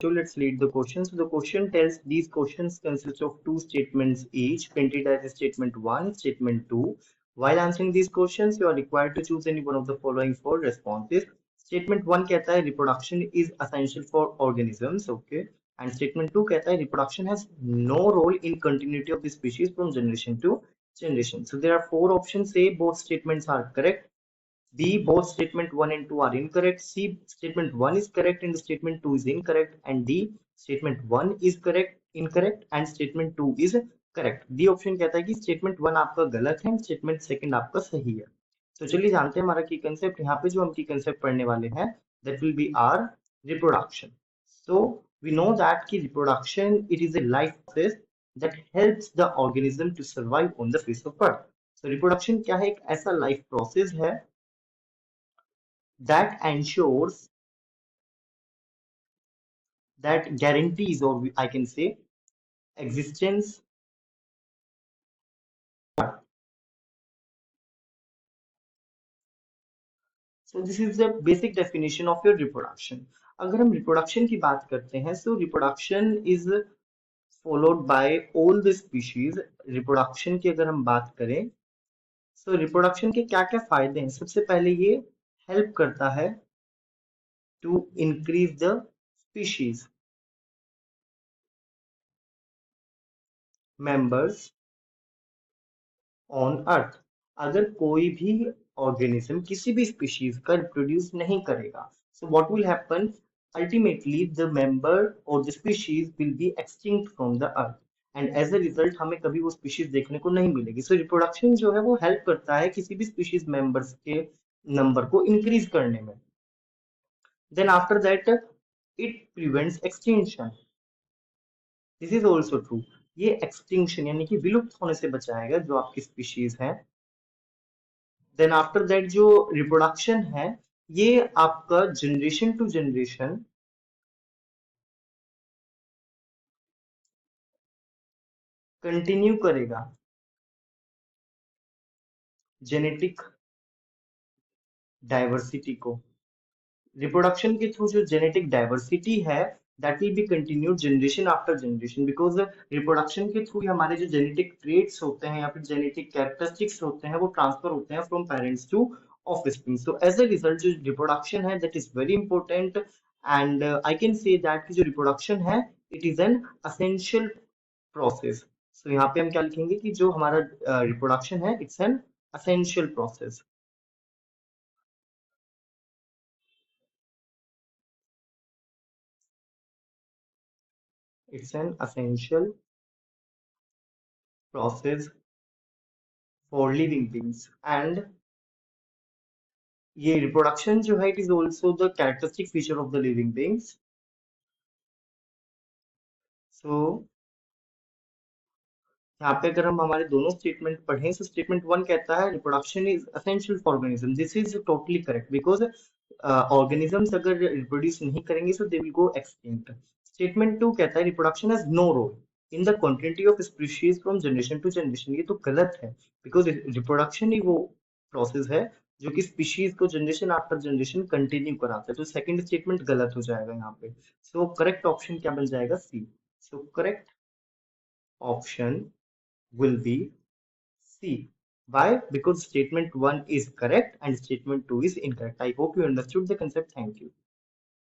So let's read the question. So the question tells these questions consist of two statements each, printed as statement 1, statement 2. While answering these questions, you are required to choose any one of the following four responses. Statement 1 कहता है reproduction is essential for organisms, okay? And statement 2 कहता है reproduction has no role in continuity of the species from generation to generation. So there are four options. A, both statements are correct. B, both statement 1 and 2 are incorrect. C, statement 1 is correct and statement 2 is incorrect. And D, statement 1 is correct, incorrect and statement 2 is correct. D option कहता है कि statement 1 आपका गलत है, statement 2 आपका सही है. तो चलिए जानते हैं हमारा की कंसेप्ट. यहाँ पे जो हम की कंसेप्ट पढ़ने वाले हैं, that will be our reproduction. So we know that कि reproduction, it is a life process that helps the organism to survive on the face of earth. So reproduction क्या है? एक ऐसा life process है that ensures, that guarantees, or I can say existence. So this is the basic definition of your reproduction. अगर हम reproduction की बात करते हैं, so reproduction is followed by all the species. reproduction की अगर हम बात करें, so reproduction के क्या क्या फायदे हैं? सबसे पहले ये help करता है to increase the species members on earth. अगर कोई भी ऑर्गेनिज्म किसी भी स्पीशीज का रिप्रोड्यूस नहीं करेगा, so what will happen? Ultimately the member or the species will be extinct from the earth, and as a result हमें कभी वो स्पीशीज देखने को नहीं मिलेगी. so रिप्रोडक्शन जो है वो हेल्प करता है किसी भी स्पीशीज मेंबर्स के नंबर को इंक्रीज करने में. then after that it prevents extinction. This is also true. ये एक्सटिंक्शन यानी कि विलुप्त होने से बचाएगा जो आपकी स्पीशीज है. देन आफ्टर दैट जो रिप्रोडक्शन है, ये आपका जनरेशन टू जनरेशन कंटिन्यू करेगा जेनेटिक डाइवर्सिटी को. रिप्रोडक्शन के थ्रू जो जेनेटिक डाइवर्सिटी है, that will be continued generation after generation, because reproduction के थ्रू हमारे जो जेनेटिक ट्रेट्स होते हैं या फिर जेनेटिक कैरेक्टरिस्टिक्स होते हैं वो ट्रांसफर होते हैं from parents to offspring. So as a result जो रिप्रोडक्शन है that is very important, and I can say that कि जो रिप्रोडक्शन है it is an essential process. So यहाँ पे हम क्या लिखेंगे कि जो हमारा रिप्रोडक्शन है it's an essential process. It's an essential process for living beings. And ये reproduction जो है, it is also the characteristic feature of the living beings. So यहाँ पे अगर हम हमारे दोनों स्टेटमेंट पढ़ें, तो स्टेटमेंट 1 कहता है reproduction is essential for organism. This is totally correct because organisms अगर रिप्रोड्यूस नहीं करेंगे so they will go extinct. Statement 2 कहता है reproduction has no role in the continuity of species from generation to generation. ये तो गलत है because reproduction ही वो प्रोसेस है जो कि स्पीशीज को जनरेशन आफ्टर जनरेशन कंटिन्यू कराता है. तो सेकंड स्टेटमेंट गलत हो जाएगा यहाँ पे. सो करेक्ट ऑप्शन क्या बन जाएगा? C. So correct option will be C. Why? Because statement 1 is correct and statement 2 is incorrect. I hope you understood the concept. Thank you.